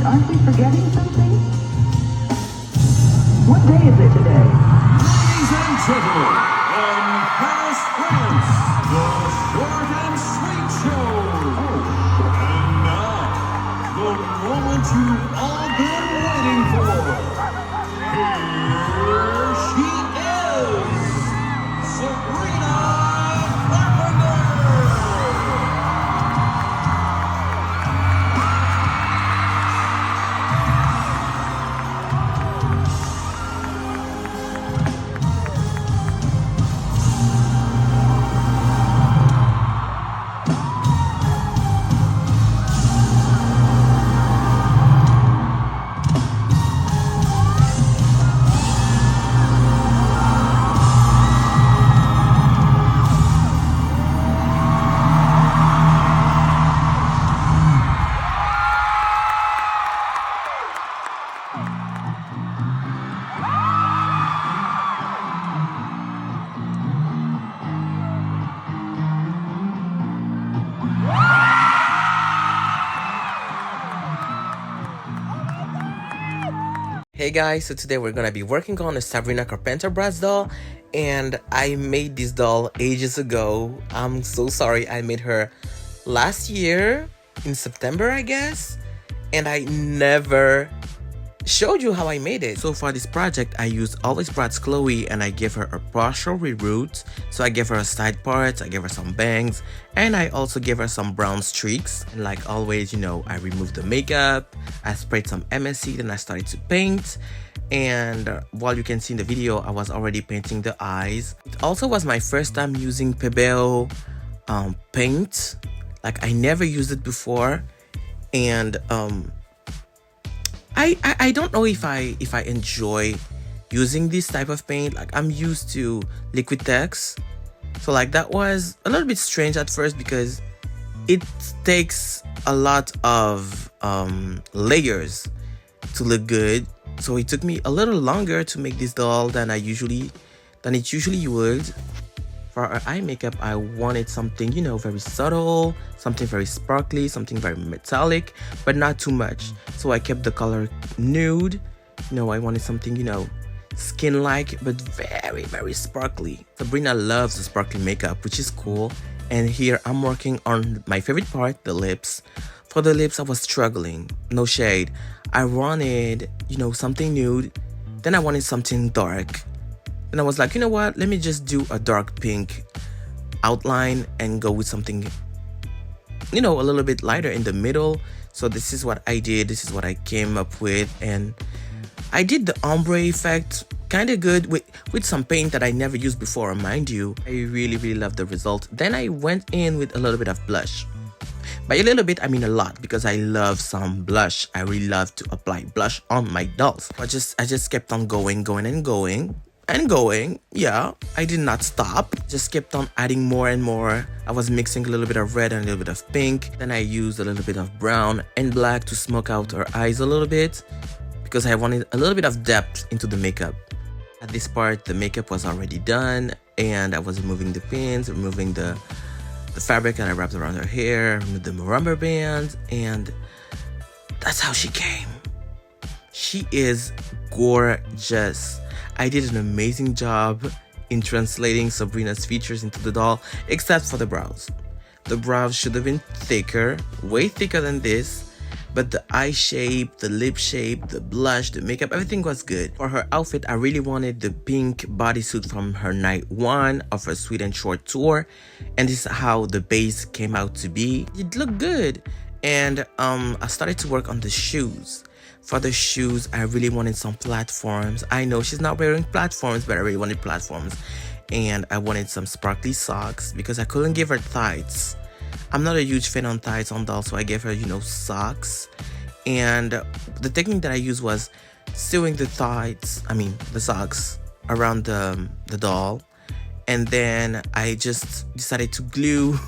Paint, aren't we forgetting something? What day is it today? Ladies and gentlemen, from Paris, France, the short and sweet show. And now, the moment you've all been waiting for. Here she is, Sabrina Carpenter. Hey guys, so today we're gonna be working on a Sabrina Carpenter Bratz doll, and I made this doll ages ago. I'm so sorry, I made her last year in September, I guess, and I never showed you how I made it. So for this project, I used always Bratz Chloe, and I gave her a partial reroute. So I gave her a side part, I gave her some bangs, and I also gave her some brown streaks. And like always, you know, I removed the makeup, I sprayed some MSC, then I started to paint. And while you can see in the video, I was already painting the eyes. It also was my first time using Pebeo Paint. Like I never used it before, and I don't know if I enjoy using this type of paint. Like I'm used to Liquitex, so like that was a little bit strange at first because it takes a lot of layers to look good. So it took me a little longer to make this doll than it usually would. For our eye makeup, I wanted something, you know, very subtle, something very sparkly, something very metallic, but not too much. So I kept the color nude. You know, I wanted something, you know, skin-like, but very, very sparkly. Sabrina loves the sparkly makeup, which is cool. And here I'm working on my favorite part, the lips. For the lips, I was struggling, no shade. I wanted, you know, something nude. Then I wanted something dark. And I was like, you know what, let me just do a dark pink outline and go with something, you know, a little bit lighter in the middle. So this is what I did, this is what I came up with, and I did the ombre effect kind of good with some paint that I never used before, mind you. I really love the result. Then I went in with a little bit of blush. By a little bit, I mean a lot, because I love some blush. I really love to apply blush on my dolls. I just kept on going. Yeah, I did not stop, just kept on adding more and more. I was mixing a little bit of red and a little bit of pink. Then I used a little bit of brown and black to smoke out her eyes a little bit, because I wanted a little bit of depth into the makeup. At this part, the makeup was already done, and I was removing the pins, removing the fabric that I wrapped around her hair, removed the rubber bands, and that's how she came. She is gorgeous. I did an amazing job in translating Sabrina's features into the doll, except for the brows. The brows should have been thicker, way thicker than this, but the eye shape, the lip shape, the blush, the makeup, everything was good. For her outfit, I really wanted the pink bodysuit from her night 1 of her Sweet and Short tour, and this is how the base came out to be. It looked good, and I started to work on the shoes. For the shoes, I really wanted some platforms. I know she's not wearing platforms, but I really wanted platforms. And I wanted some sparkly socks because I couldn't give her tights. I'm not a huge fan on tights on dolls, so I gave her, you know, socks. And the technique that I used was sewing the socks around the doll. And then I just decided to glue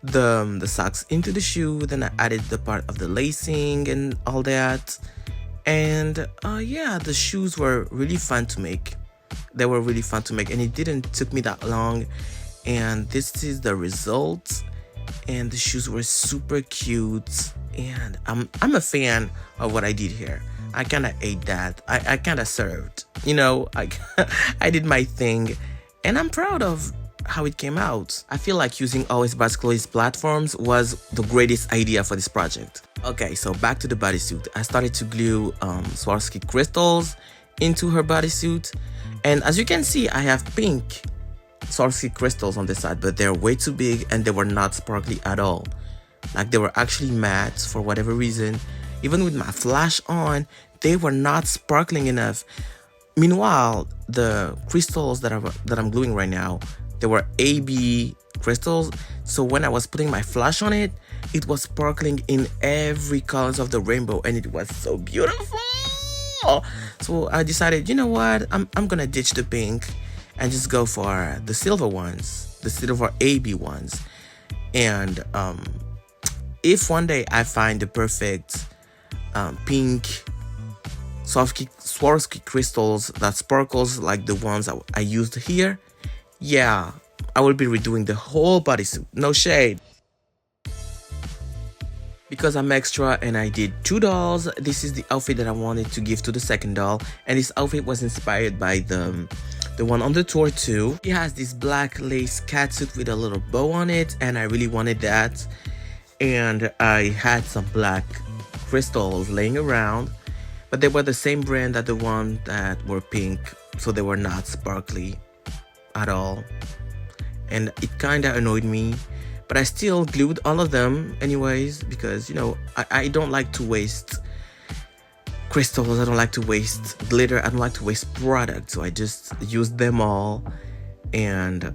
the socks into the shoe. Then I added the part of the lacing and all that. And yeah, the shoes were really fun to make. They were really fun to make, and it didn't took me that long. And this is the result. and the shoes were super cute, and I'm a fan of what I did here. I kind of ate that. I kind of served, you know. I did my thing, and I'm proud of how it came out. I feel like using Always Bratz Chloe's platforms was the greatest idea for this project. Okay, so back to the bodysuit. I started to glue Swarovski crystals into her bodysuit, and as you can see, I have pink Swarovski crystals on the side, but they're way too big and they were not sparkly at all. Like, they were actually matte for whatever reason. Even with my flash on, they were not sparkling enough. Meanwhile, the crystals that I'm gluing right now, they were AB crystals, so when I was putting my flash on it, it was sparkling in every colors of the rainbow, and it was so beautiful. So I decided, you know what, I'm gonna ditch the pink and just go for the silver ones, the silver AB ones. And if one day I find the perfect pink Swarovski crystals that sparkles like the ones I used here, yeah, I will be redoing the whole bodysuit. No shade. Because I'm extra and I did 2 dolls, this is the outfit that I wanted to give to the second doll, and this outfit was inspired by the one on the tour too. He has this black lace catsuit with a little bow on it, and I really wanted that. And I had some black crystals laying around, but they were the same brand as the one that were pink, so they were not sparkly at all, and it kind of annoyed me, but I still glued all of them anyways, because, you know, I don't like to waste crystals, I don't like to waste glitter, I don't like to waste product, so I just used them all. And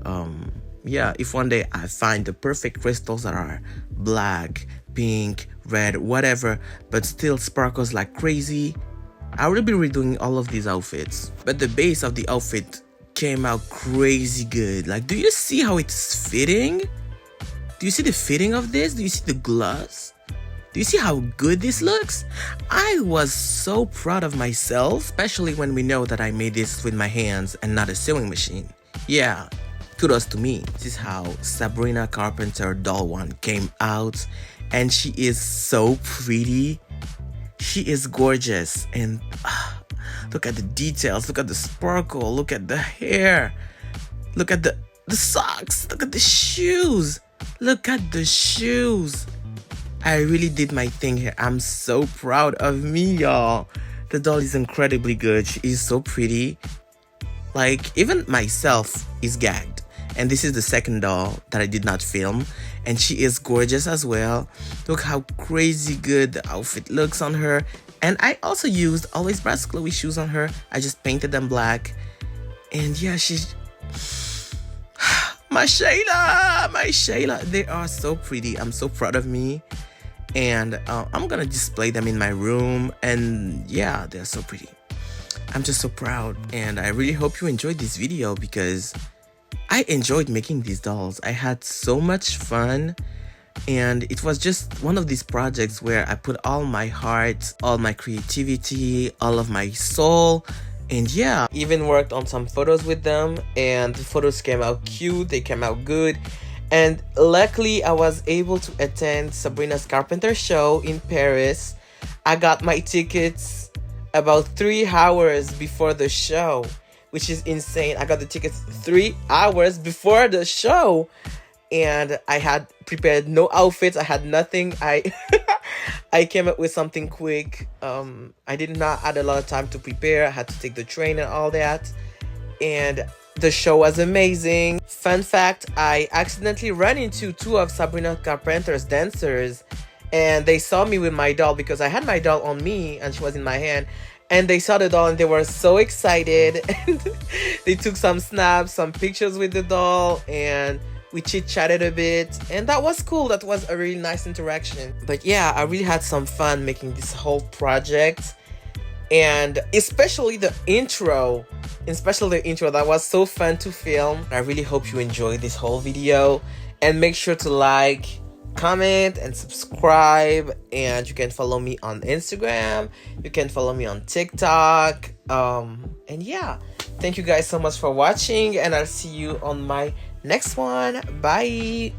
yeah, if one day I find the perfect crystals that are black, pink, red, whatever, but still sparkles like crazy, I will be redoing all of these outfits. But the base of the outfit came out crazy good. Like, do you see how it's fitting? Do you see the fitting of this? Do you see the gloss? Do you see how good this looks? I was so proud of myself, especially when we know that I made this with my hands and not a sewing machine. Yeah, kudos to me. This is how Sabrina Carpenter doll 1 came out, and she is so pretty. She is gorgeous, and look at the details, look at the sparkle, look at the hair, look at the socks, look at the shoes, look at the shoes. I really did my thing here. I'm so proud of me, y'all. The doll is incredibly good. She is so pretty. Like, even myself is gagged. And this is the second doll that I did not film, and she is gorgeous as well. Look how crazy good the outfit looks on her. And I also used Always Bratz Chloe shoes on her. I just painted them black, and yeah, she's my Shayla, they are so pretty. I'm so proud of me, and I'm gonna display them in my room, and yeah, they're so pretty. I'm just so proud, and I really hope you enjoyed this video, because I enjoyed making these dolls. I had so much fun, and it was just one of these projects where I put all my heart, all my creativity, all of my soul, and yeah, even worked on some photos with them, and the photos came out cute, they came out good. And luckily I was able to attend Sabrina's Carpenter show in Paris. I got my tickets about 3 hours before the show, which is insane. I got the tickets 3 hours before the show, and I had prepared no outfits. I had nothing. I came up with something quick. I did not add a lot of time to prepare. I had to take the train and all that, and the show was amazing. Fun fact, I accidentally ran into 2 of Sabrina Carpenter's dancers, and they saw me with my doll, because I had my doll on me and she was in my hand, and they saw the doll and they were so excited, and they took some snaps, some pictures with the doll, and we chit-chatted a bit, and that was cool. That was a really nice interaction. But yeah, I really had some fun making this whole project, and especially the intro, that was so fun to film. I really hope you enjoyed this whole video, and make sure to like, comment, and subscribe. And you can follow me on Instagram, you can follow me on TikTok, and yeah, thank you guys so much for watching, and I'll see you on my next one. Bye.